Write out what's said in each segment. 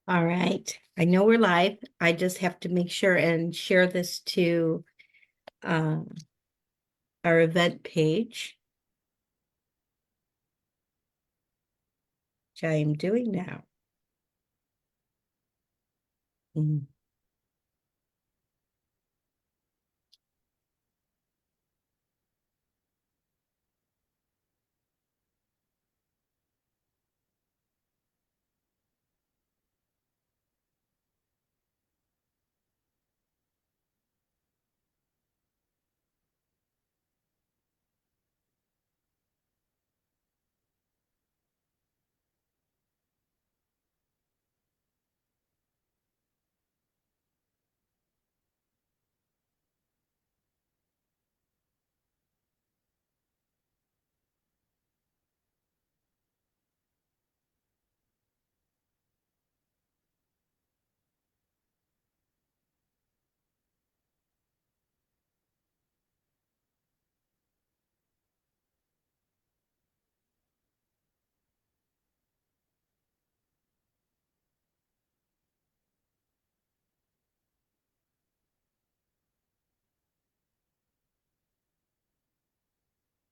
All right. I know we're live. I just have to make sure and share this to um, our event page, which I am doing now. Mm,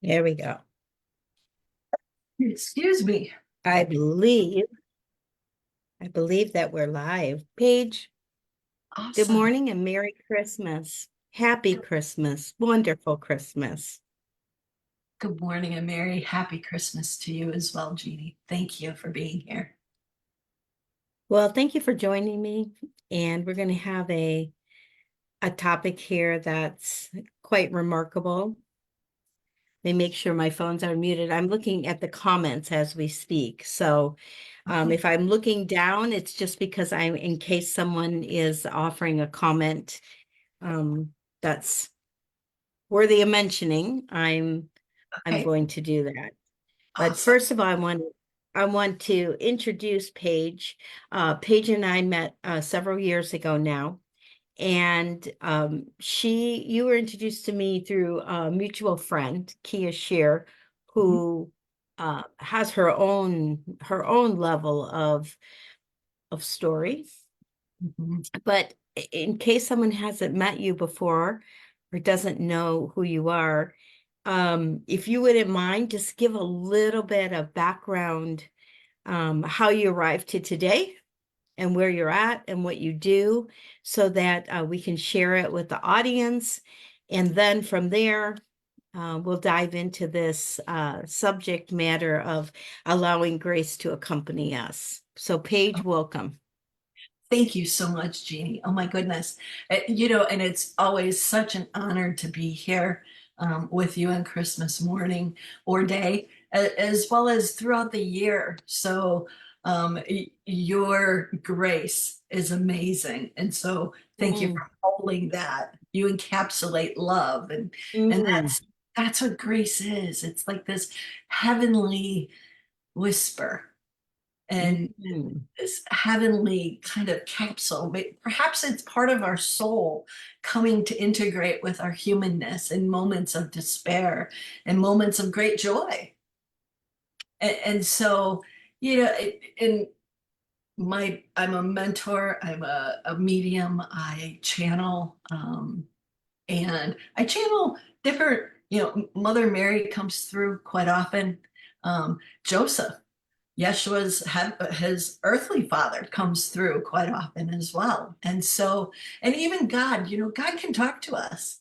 There we go. Excuse me. I believe, I believe that we're live. Paige, good Awesome. morning and Merry Christmas. Happy Christmas. Wonderful Christmas. Good morning and Merry Happy Christmas to you as well, Jeannie. Thank you for being here. Well, thank you for joining me. And we're going to have a topic here that's quite remarkable. Let me make sure my phones are muted. I'm looking at the comments as we speak. So Okay. if I'm looking down, it's just because I'm in case someone is offering a comment that's worthy of mentioning. I'm Okay. going to do that. But Awesome. first of all, I want to introduce Paige. Paige and I met several years ago now. And you were introduced to me through a mutual friend, Kia Shear, Mhm. who has her own level of story. Mhm. But in case someone hasn't met you before or doesn't know who you are, if you wouldn't mind, just give a little bit of background, how you arrived to today and where you're at and what you do so that we can share it with the audience. And then from there, we'll dive into this subject matter of allowing grace to accompany us. So, Paige, welcome. Thank you so much, Jeannie. Oh my goodness. And it's always such an honor to be here with you on Christmas morning or day, as well as throughout the year. So your grace is amazing. And so thank you Mm, for holding that. You encapsulate love and mm, that's what grace is. It's like this heavenly whisper and mm, this heavenly kind of capsule. Perhaps it's part of our soul coming to integrate with our humanness in moments of despair and moments of great joy. And so, in I'm a mentor, I'm a medium, I channel, and I channel different, Mother Mary comes through quite often. Joseph, Yeshua's his earthly father comes through quite often as well. And so, and even God, God can talk to us.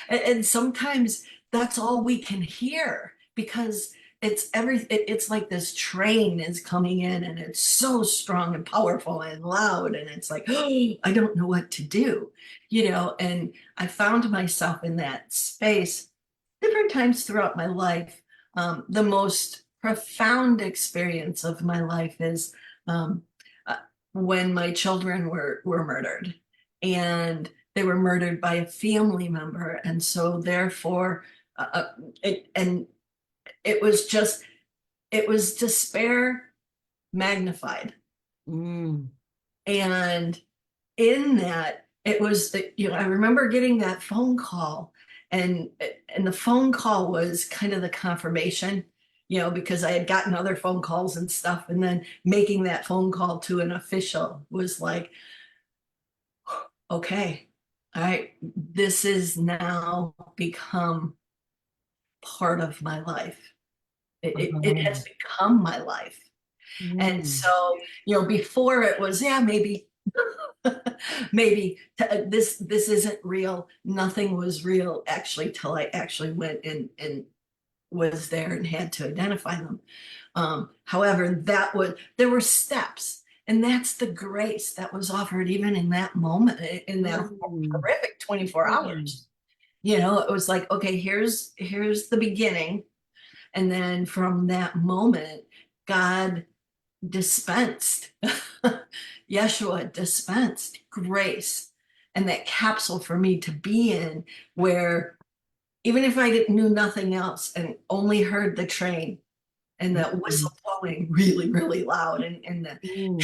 And sometimes that's all we can hear because it's like this train is coming in and it's so strong and powerful and loud and it's like, oh, I don't know what to do, and I found myself in that space different times throughout my life. The most profound experience of my life is um, uh, when my children were murdered, and they were murdered by a family member, and so therefore, uh, uh, and it was just it was despair magnified, mm, and in that it was I remember getting that phone call, and and the phone call was kind of the confirmation. because I had gotten other phone calls and stuff. And then making that phone call to an official was like, okay, all right, this is now become part of my life. It has Oh. become my life. And Mm. so, before it was, yeah, maybe, maybe this isn't real. Nothing was real actually till I actually went and was there and had to identify them. However, there were steps, and that's the grace that was offered even in that moment, in that Mm. horrific 24 Mm. hours. It was like, okay, here's the beginning, and then from that moment, God dispensed, Yeshua dispensed grace and that capsule for me to be in, where even if I didn't knew nothing else and only heard the train and that Mm. whistle blowing really, really loud, and the Mm.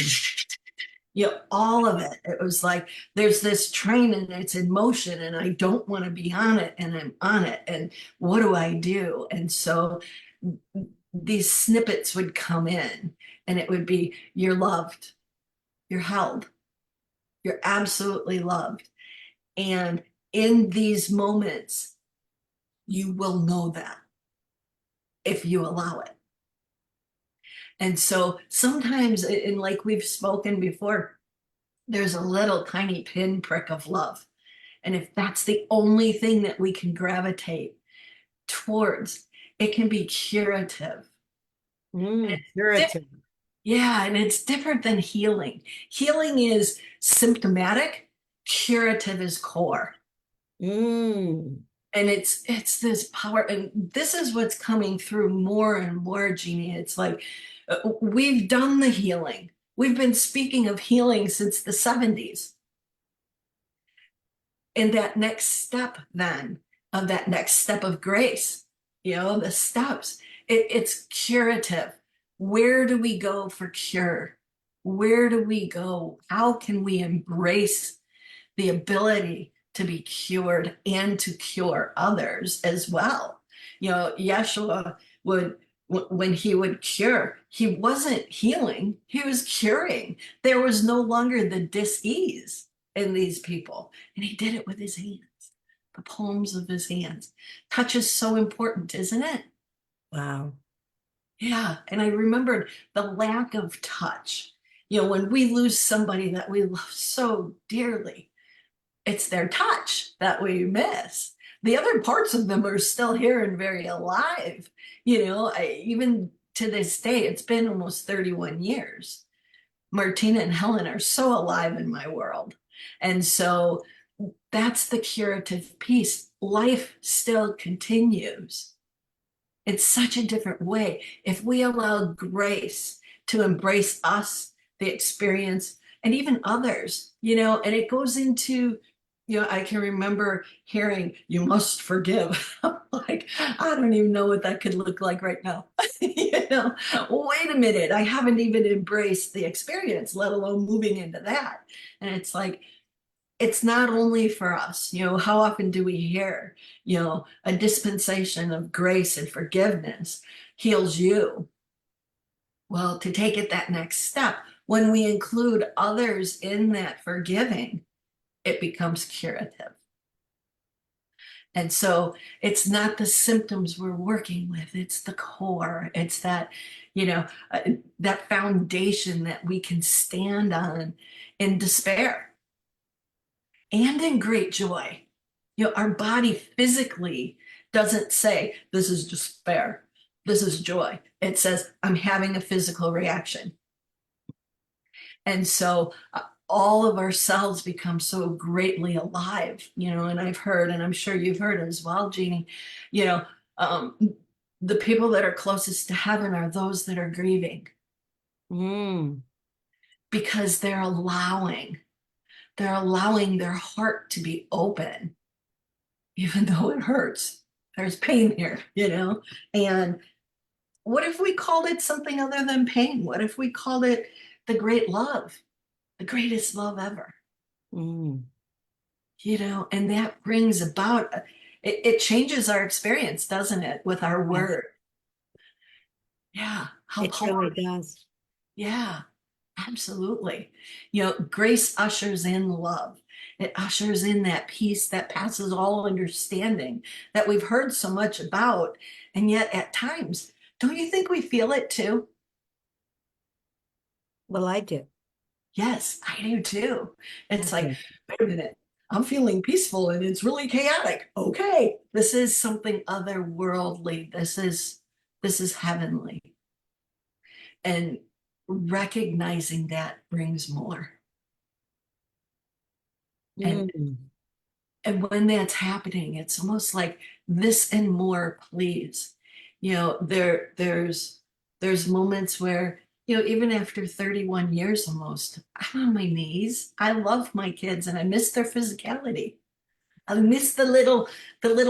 all of it. It was like there's this train and it's in motion and I don't want to be on it and I'm on it. And what do I do? And so these snippets would come in and it would be, you're loved, you're held, you're absolutely loved. And in these moments, you will know that if you allow it. And so sometimes, and like we've spoken before, there's a little tiny pinprick of love. And if that's the only thing that we can gravitate towards, it can be curative. Mm. Diff- Curative. yeah, and it's different than healing. Healing is symptomatic, curative is core. Mm. And it's this power, and this is what's coming through more and more, Jeannie. It's like we've done the healing. We've been speaking of healing since the 70s. And that next step then, of that next step of grace, the steps, it's curative. Where do we go for cure? Where do we go? How can we embrace the ability to be cured and to cure others as well? Yeshua would, when he would cure, he wasn't healing, he was curing. There was no longer the dis-ease in these people, and he did it with his hands, the palms of his hands. Touch is so important, isn't it? Wow. Yeah, and I remembered the lack of touch. When we lose somebody that we love so dearly, it's their touch that we miss. The other parts of them are still here and very alive. Even to this day, it's been almost 31 years. Martina and Helen are so alive in my world. And so that's the curative piece. Life still continues. It's such a different way. If we allow grace to embrace us, the experience, and even others, and it goes into, I can remember hearing, you must forgive. I'm like, I don't even know what that could look like right now. Wait a minute, I haven't even embraced the experience, let alone moving into that. And it's like, it's not only for us. How often do we hear, a dispensation of grace and forgiveness heals you? Well, to take it that next step, when we include others in that forgiving, it becomes curative. And so it's not the symptoms we're working with, it's the core. It's that, you know, uh, that foundation that we can stand on in despair and in great joy. Our body physically doesn't say, this is despair, this is joy. It says, I'm having a physical reaction. And so all of our cells become so greatly alive, and I've heard, and I'm sure you've heard as well, Jeannie, you know, um, the people that are closest to heaven are those that are grieving Mm. because they're allowing their heart to be open, even though it hurts. There's pain here. And what if we called it something other than pain? What if we called it the great love, the greatest love ever? Mm. And that brings about, it changes our experience, doesn't it, with our Yes. word? Yeah. How It truly powerful. does. Yeah. Absolutely. You know, grace ushers in love. It ushers in that peace that passes all understanding that we've heard so much about. And yet, at times, don't you think we feel it too? Well, I do. Yes, I do too. It's like, Okay. wait a minute, I'm feeling peaceful and it's really chaotic. Okay, this is something otherworldly. This is heavenly. And recognizing that brings more. And Mm. And when that's happening, it's almost like this and more, please. You know, there's moments where, you know, even after 31 years almost, I'm on my knees. I love my kids and I miss their physicality. I miss the little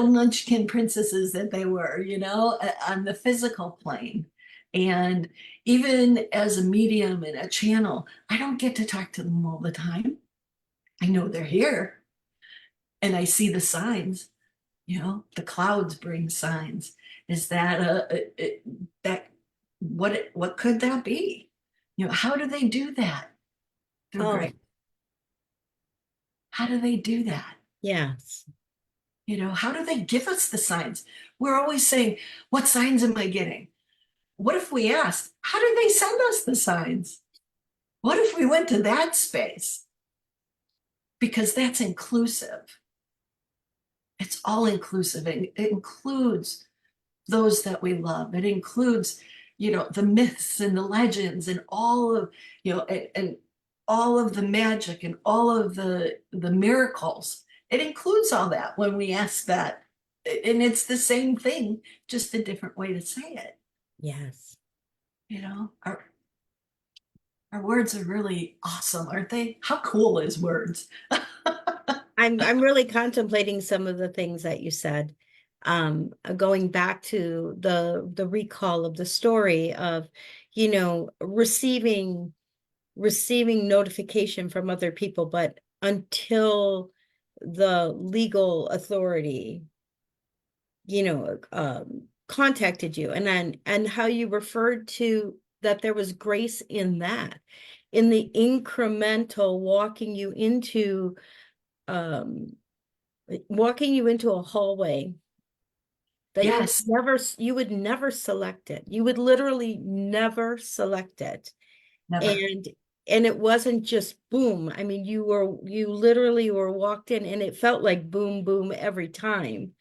munchkin princesses that they were, you know, on the physical plane. And even as a medium and a channel, I don't get to talk to them all the time. I know they're here and I see the signs, you know, the clouds bring signs. Is that that what could that be? You know, how do they do that? Through Oh, grace. How do they do that? yes. You know, how do they give us the signs? We're always saying, what signs am I getting? What if we asked, how did they send us the signs? What if we went to that space? Because that's inclusive. It's all inclusive. It includes those that we love. It includes, you know, the myths and the legends and all of, you know, and all of the magic and all of the miracles. It includes all that when we ask that. And it's the same thing, just a different way to say it. Yes. You know, our words are really awesome, aren't they? How cool is words? I'm really contemplating some of the things that you said. Going back to the recall of the story of, receiving notification from other people, but until the legal authority, contacted you, and how you referred to that there was grace in that, in the incremental um walking you into a hallway that Yes, you would never select it. You would literally never select it. never. And it wasn't just boom. I mean, you literally were walked in and it felt like boom, boom every time.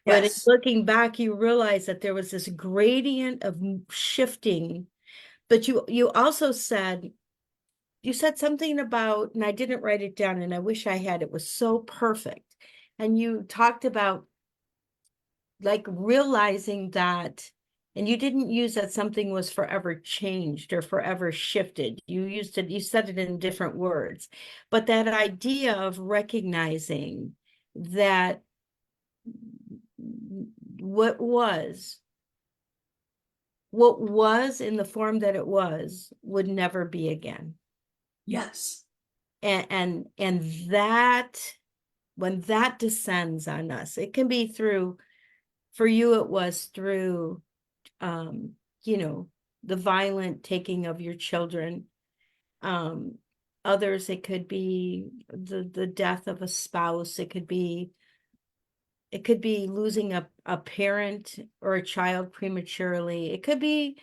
But in Yes, looking back, you realize that there was this gradient of shifting. But you also said, you said something about, and I didn't write it down, and I wish I had, it was so perfect. And you talked about like realizing that, and you didn't use that something was forever changed or forever shifted. You said it in different words, but that idea of recognizing that what was what was in the form that it was would never be again. yes, And that, when that descends on us, it can be through, for you it was through, um, you know, the violent taking of your children. Um, Others, it could be the death of a spouse. It could be losing a parent or a child prematurely. It could be,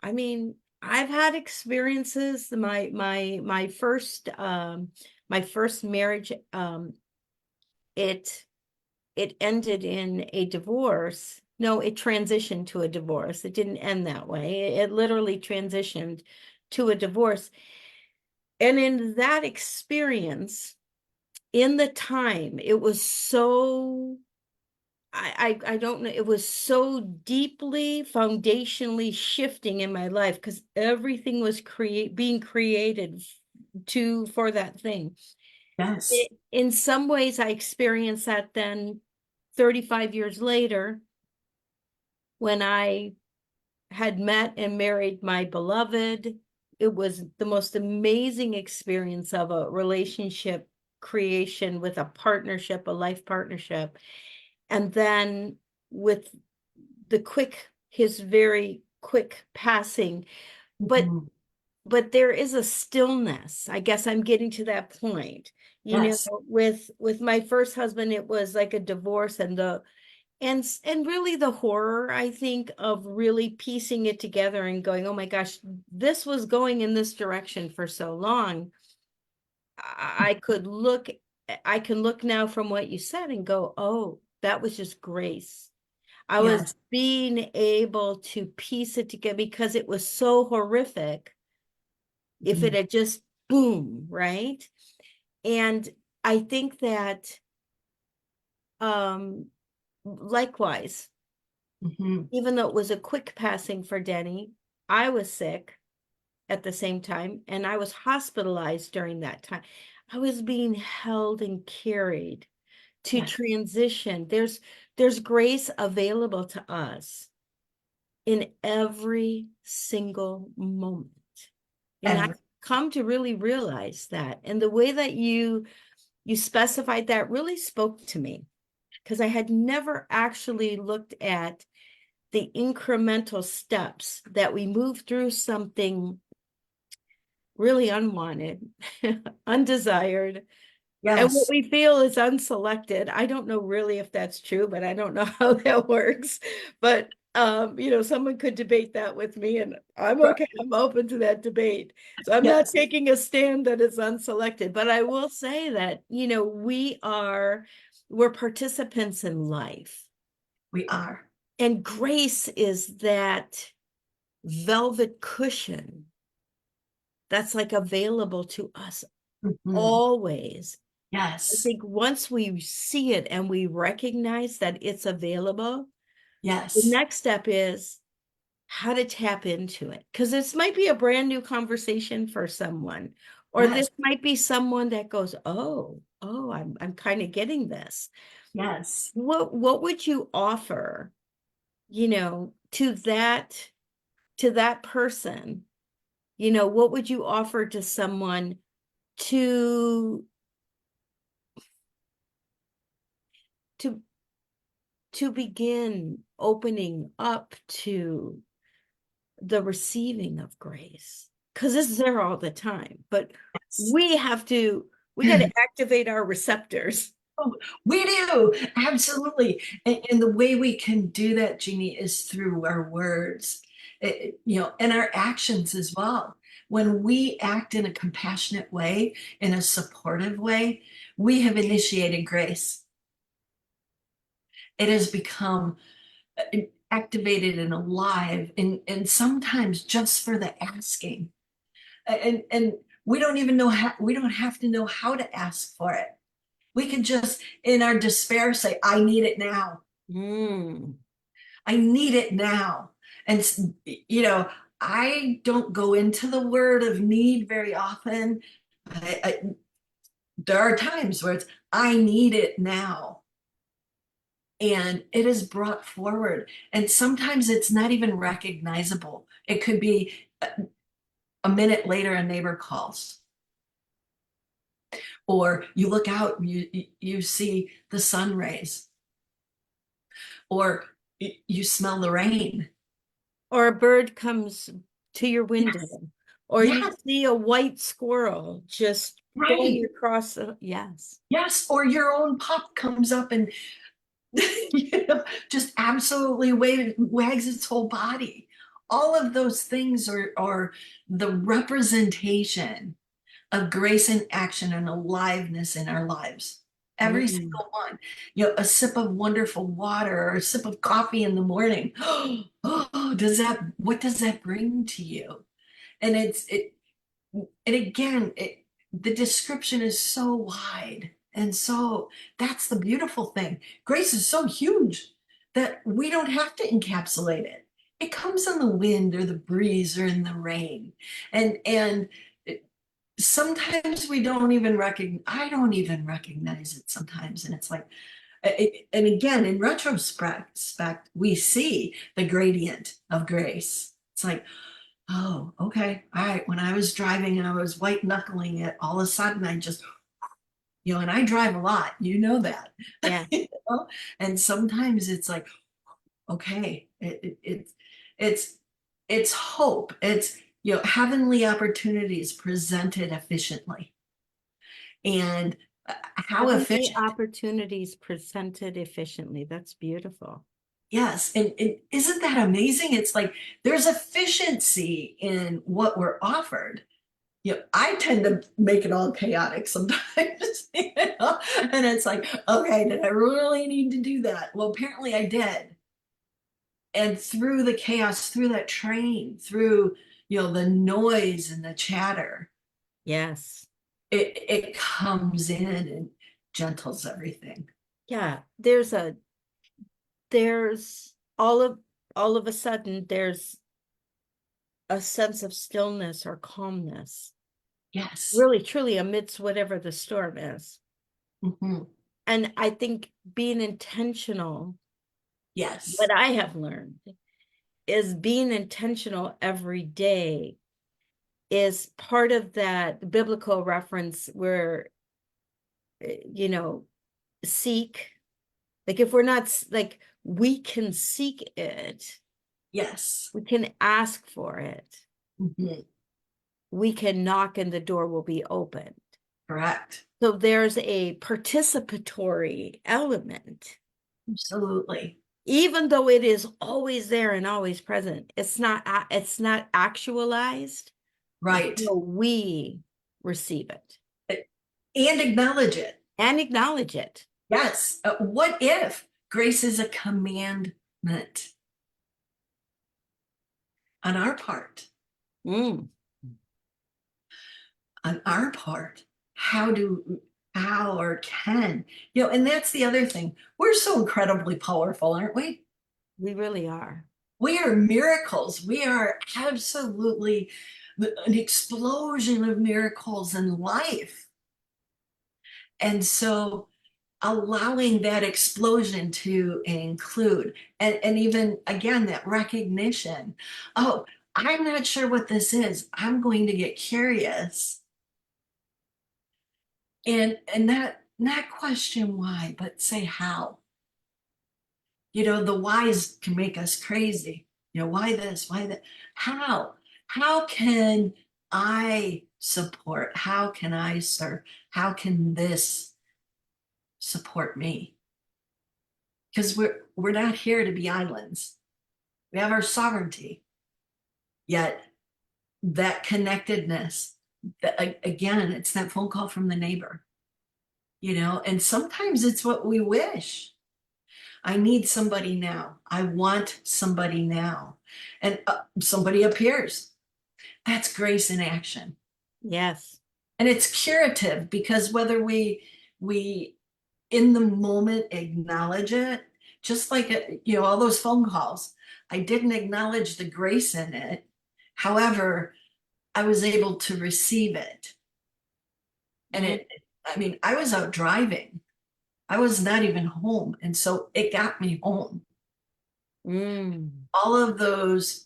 I mean, I've had experiences. My first marriage, it it ended in a divorce. No, it transitioned to a divorce. It didn't end that way. It literally transitioned to a divorce. And in that experience, in the time, it was so, I don't know, it was so deeply foundationally shifting in my life because everything was being created for that thing. yes, In some ways, I experienced that then 35 years later when I had met and married my beloved. It was the most amazing experience of a relationship creation with a partnership, a life partnership. And then with his very quick passing, but Mhm. there is a stillness. I guess I'm getting to that point. You know, Yes. with my first husband, it was like a divorce, and really the horror, I think, of really piecing it together and going, oh my gosh, this was going in this direction for so long. I could look, I can look now from what you said and go, oh, that was just grace. I was Yes. being able to piece it together because it was so horrific. If it Mhm. had just boom, right? And I think that um likewise, Mhm. even though it was a quick passing for Denny, I was sick at the same time, and I was hospitalized during that time. I was being held and carried to Yes. transition. There's grace available to us in every single moment. And I Every, come to really realize that. And the way that you specified that really spoke to me, because I had never actually looked at the incremental steps that we move through something really unwanted, undesired, and what yes. we feel is unselected. I don't know really if that's true, but I don't know how that works. But someone could debate that with me, and I'm Right. okay. I'm open to that debate. So I'm not Yes. taking a stand that it's unselected, but I will say that, we're participants in life. We are. And grace is that velvet cushion that's like available to us Mhm. always. I Yes. think once we see it and we recognize that it's available, the Yes. next step is how to tap into it. Because this might be a brand new conversation for someone, or Yes. this might be someone that goes, oh, I'm kind of getting this. Yes. What would you offer, to that person? What would you offer to someone to to to begin opening up to the receiving of grace? Because it's there all the time, but Yes. we got to activate our receptors. Oh, we do. Absolutely. And the way we can do that, Jeannie, is through our words, and our actions as well. When we act in a compassionate way, in a supportive way, we have initiated grace. It has become activated and alive, and sometimes just for the asking. And we don't even know how, we don't have to know how to ask for it. We can just, in our despair, say, I need it now. Mm. I need it now. And, I don't go into the word of need very often. There are times where it's, I need it now. And it is brought forward. And sometimes it's not even recognizable. It could be a minute later, a neighbor calls, or you look out and you see the sun rays, or you smell the rain. Or a bird comes to your Yes, window, or you yes, see a white squirrel just going right. across yes. Yes, or your own pup comes up and just absolutely wags its whole body. All of those things are the representation of grace in action and aliveness in our lives. Every Mm. single one. A sip of wonderful water or a sip of coffee in the morning. Oh, what does that bring to you? And again, the description is so wide. And so that's the beautiful thing. Grace is so huge that we don't have to encapsulate it. It comes in the wind or the breeze or in the rain. And sometimes we don't even recognize, I don't even recognize it sometimes. And it's like, and again, in retrospect, we see the gradient of grace. It's like, oh, okay. All right. When I was driving and I was white knuckling it, all of a sudden I just, and I drive a lot, that. Yeah. You and sometimes it's like, okay, it's it's hope. It's, heavenly opportunities presented efficiently. And how Heavenly efficient. opportunities presented efficiently. That's beautiful. Yes. And isn't that amazing? It's like there's efficiency in what we're offered. I tend to make it all chaotic sometimes, and it's like, okay, did I really need to do that? Well, apparently I did. And through the chaos, through that train, through, the noise and the chatter, Yes. it comes in and gentles everything. Yeah. There's all of a sudden there's a sense of stillness or calmness, Yes. really truly amidst whatever the storm is. Hmm. And I think being intentional, Yes. what I have learned is being intentional every day is part of that biblical reference where, you know, seek, like if we're not like, we can seek it, Yes. we can ask for it, Hmm. we can knock and the door will be opened. Correct. So there's a participatory element, Absolutely. even though it is always there and always present. It's not actualized Right. until we receive it And acknowledge it. and acknowledge it. Yes. What if grace is a commandment on our part? Mm, On our part, how or can, and that's the other thing. We're so incredibly powerful, aren't we? we really are. We are miracles. We are absolutely an explosion of miracles in life. And so allowing that explosion to include, and even again, that recognition, oh, I'm not sure what this is. I'm going to get curious and not question why, but say how. The whys can make us crazy. Why this, why that? How can I support? How can I serve? How can this support me? Because we're not here to be islands. We have our sovereignty. Yet that connectedness, again, it's that phone call from the neighbor, and sometimes it's what we wish. I need somebody now. I want somebody now. And somebody appears. That's grace in action. Yes. And it's curative because whether we in the moment acknowledge it, just like all those phone calls, I didn't acknowledge the grace in it. However, I was able to receive it. And Mm, I mean, I was out driving. I was not even home. And so it got me home. mm. All of those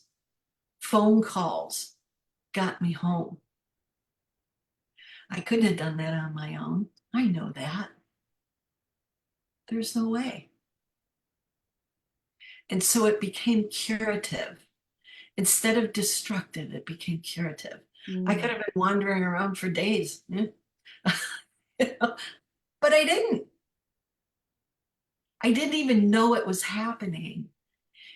phone calls got me home. I couldn't have done that on my own. I know that. There's no way. And so it became curative. Instead of destructive, it became curative. I could Mm. have been wandering around for days, but I didn't. I didn't even know it was happening.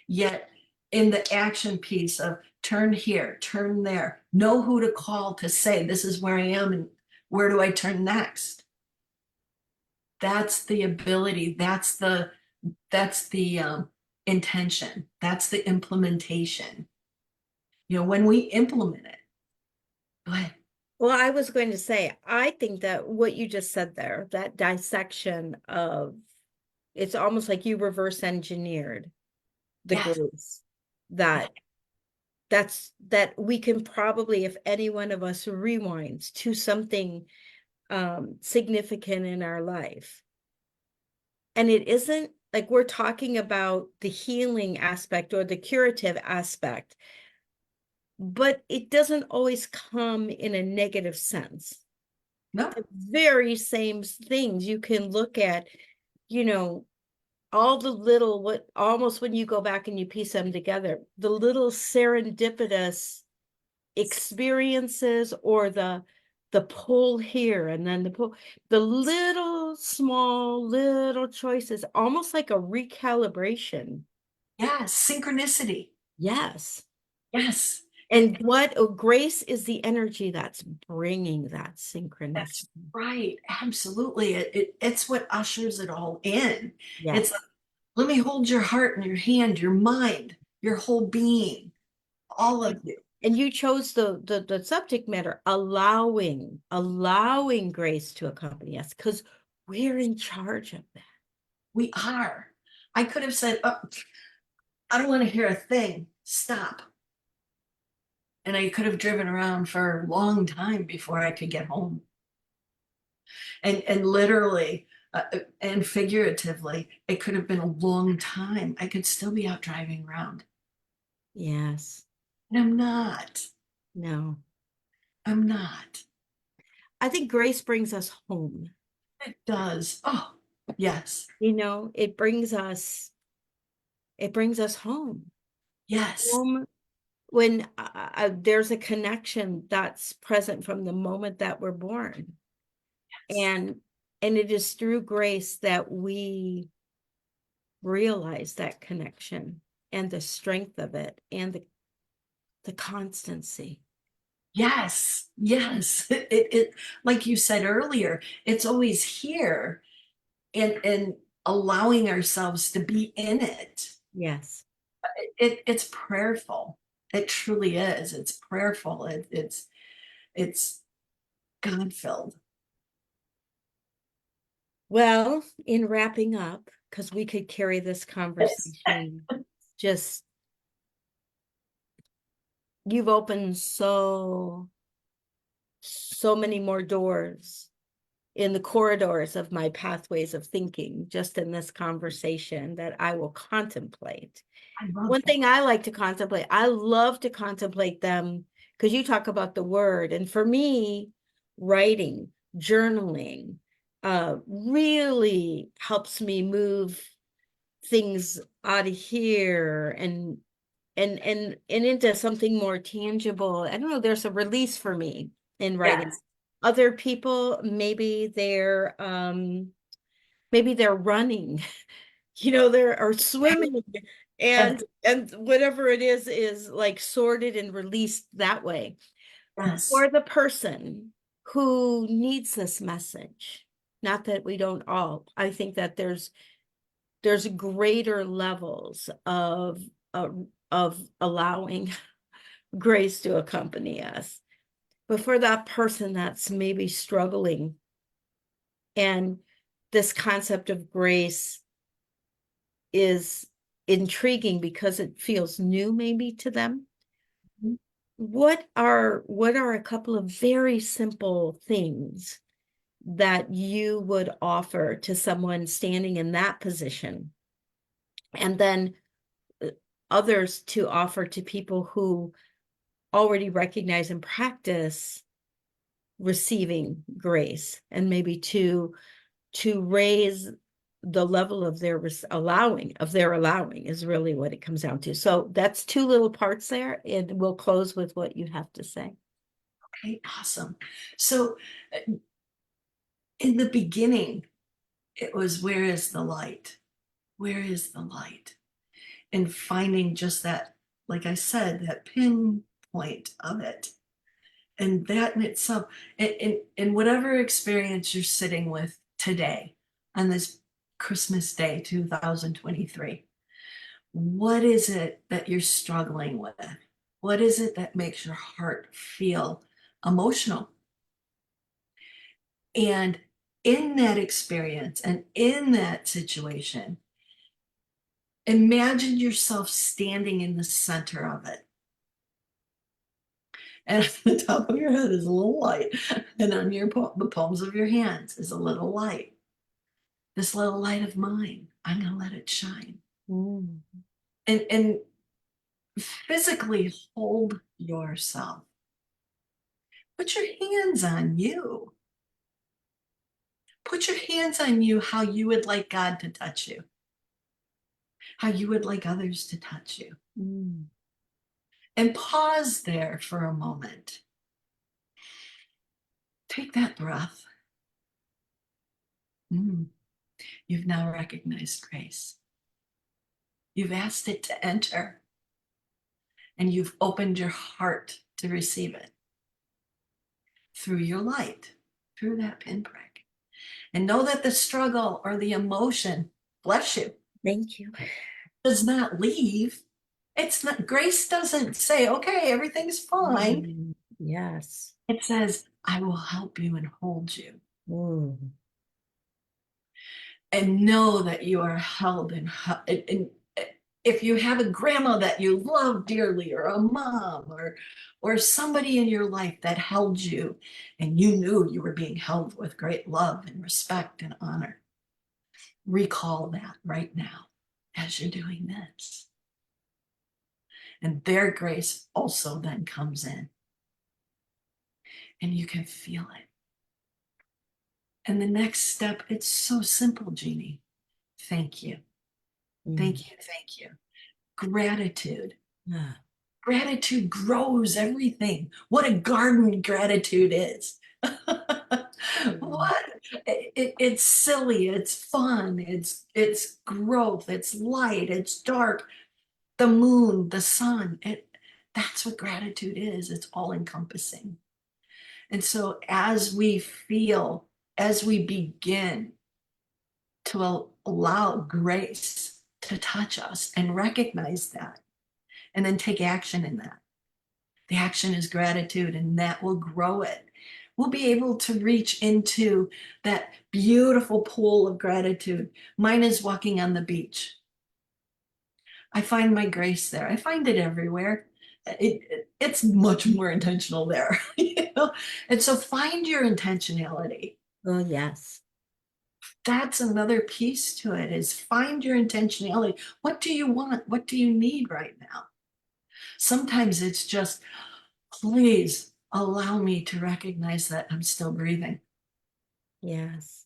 Yet, in the action piece of turn here, turn there, know who to call to say, this is where I am and where do I turn next? That's the ability. That's the intention. That's the implementation. When we implement it, go ahead. Well, I was going to say, I think that what you just said there, that dissection of, it's almost like you reverse engineered the Yes. grace Yeah. that that we can probably, if any one of us rewinds to something significant in our life, and it isn't like we're talking about the healing aspect or the curative aspect, but it doesn't always come in a negative sense. No. The very same things you can look at, you know, all the little, what almost when you go back and you piece them together, the little serendipitous experiences, or the pull here and then the pull, the little small little choices, almost like a recalibration. Yes, synchronicity. Yes. Yes, And what grace is the energy that's bringing that that's synchronicity. right. Absolutely. It's what ushers it all in. It's Yes. like, let me hold your heart and your hand, your mind, your whole being, all of you. And you chose the subject matter, allowing grace to accompany us, because we're in charge of that. We are. I could have said, oh, I don't want to hear a thing. Stop. And I could have driven around for a long time before I could get home. And literally and figuratively, it could have been a long time. I could still be out driving around. Yes. And I'm not. No. I'm not. I think grace brings us home. It does. Oh, yes. It brings us home. Yes. Home when there's a connection that's present from the moment that we're born. Yes. And it is through grace that we realize that connection and the strength of it and the constancy. Yes. Yes. Like you said earlier, it's always here and allowing ourselves to be in it. Yes. It's prayerful. It truly is. It's prayerful. It's God filled. Well, in wrapping up, because we could carry this Yes. conversation, just you've opened so many more doors in the corridors of my pathways of thinking just in this conversation that I will contemplate. I love One that. thing I like to contemplate, I love to contemplate them because you talk about the word. And for me, writing, journaling, really helps me move things out of here and into something more tangible. I don't know, there's a release for me in writing. Yes. Other people, maybe they're running, they're or swimming, Yes. and whatever it is like sorted and released that way. Yes. For the person who needs this message, not that we don't all, I think that there's greater levels uh, of allowing grace to accompany us. But for that person that's maybe struggling, and this concept of grace is intriguing because it feels new maybe to them, what are a couple of very simple things that you would offer to someone standing in that position, and then uh, others to offer to people who already recognize and practice receiving grace, and maybe to raise the level of their allowing is really what it comes down to. So that's two little parts there, and we'll close with what you have to say. Okay. Awesome. So in the beginning, it was, where is the light? Where is the light? And finding just that, like I said, that pinpoint of it. And that in itself, in whatever experience you're sitting with today on this Christmas Day 2023, what is it that you're struggling with? What is it that makes your heart feel emotional? And in that experience and in that situation, imagine yourself standing in the center of it. And at the top of your head is a little light, and on the palms of your hands is a little light. This little light of mine, I'm going to let it shine. Mm. And physically hold yourself. Put your hands on you. Put your hands on you how you would like God to touch you. how you would like others to touch you. Mm. And pause there for a moment. Take that breath. Mm. You've now recognized grace. You've asked it to enter, and you've opened your heart to receive it through your light, through that pinprick. And know that the struggle or the emotion, bless you, Thank you. does not leave. It's not, grace doesn't say, okay, everything's fine. Mm. Yes. It says, I will help you and hold you. Mm. And know that you are held and if you have a grandma that you love dearly, or a mom, or somebody in your life that held you and you knew you were being held with great love and respect and honor, recall that right now as you're doing this. And their grace also then comes in, and you can feel it. And the next step, it's so simple, Jeannie. Thank you. Mm. Thank you. Thank you. Gratitude. Ah. Gratitude grows everything. What a garden gratitude is. Mm. What it's silly, it's fun, it's growth, it's light, it's dark, the moon, the sun. That's what gratitude is. It's all encompassing. And so as we feel, as we begin to allow grace to touch us and recognize that, and then take action in that. The action is gratitude, and that will grow it. We'll be able to reach into that beautiful pool of gratitude. Mine is walking on the beach. I find my grace there. I find it everywhere. It's much more intentional there, you know? And so find your intentionality. Oh, yes. That's another piece to it, is find your intentionality. What do you want? What do you need right now? Sometimes it's just, please allow me to recognize that I'm still breathing. Yes.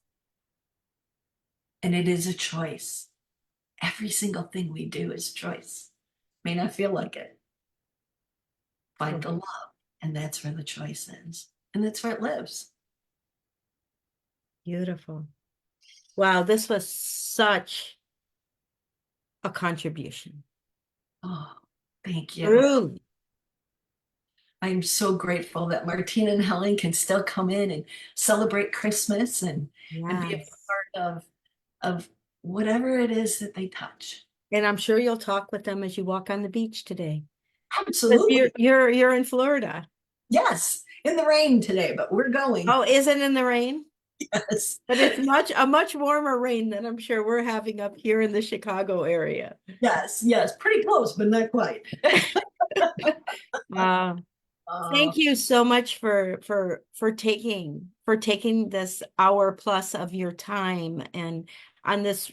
And it is a choice. Every single thing we do is choice. May not feel like it. Find the love. And that's where the choice is. And that's where it lives. Beautiful. Wow, this was such a contribution. Oh, thank you. Truly. I'm so grateful that Martina and Helen can still come in and celebrate Christmas and be a Yes. part of whatever it is that they touch. And I'm sure you'll talk with them as you walk on the beach today. 'Cause Absolutely. you're in Florida. Yes. In the rain today, but we're going. Oh, is it in the rain? Yes. But it's a much warmer rain than I'm sure we're having up here in the Chicago area. Yes. Yes. Pretty close, but not quite. Uh, Uh, Thank you so much for taking this hour plus of your time, and on this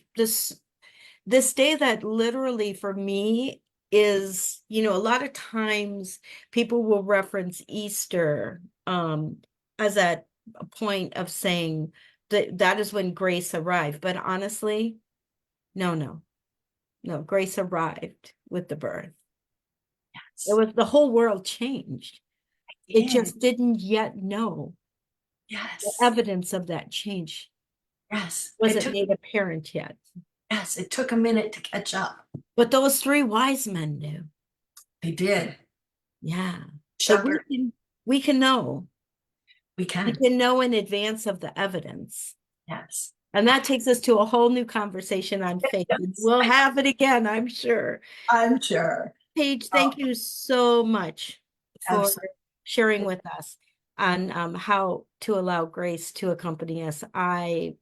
day that literally for me is, a lot of times people will reference Easter as a point of saying that that is when grace arrived. But honestly, no, grace arrived with the birth. It yes. was the whole world changed. It And just didn't yet know the yes. evidence of that change Yes. wasn't made apparent yet. It took a minute to catch up. But those three wise men knew. They did. Yeah. So Shepherd. we can know. We We can. can know in advance of the evidence. Yes. And that takes us to a whole new conversation on faith. Yes. We'll have it again, I'm sure. I'm sure. Paige, Oh, thank you so much for absolutely. sharing with us on how to allow grace to accompany us. I've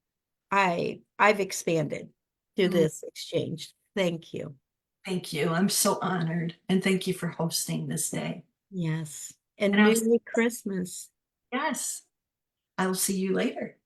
expanded through Mm, this exchange. Thank you. thank you. I'm so honored. And thank you for hosting this day. Yes. And And Merry Christmas. yes, I will see you later.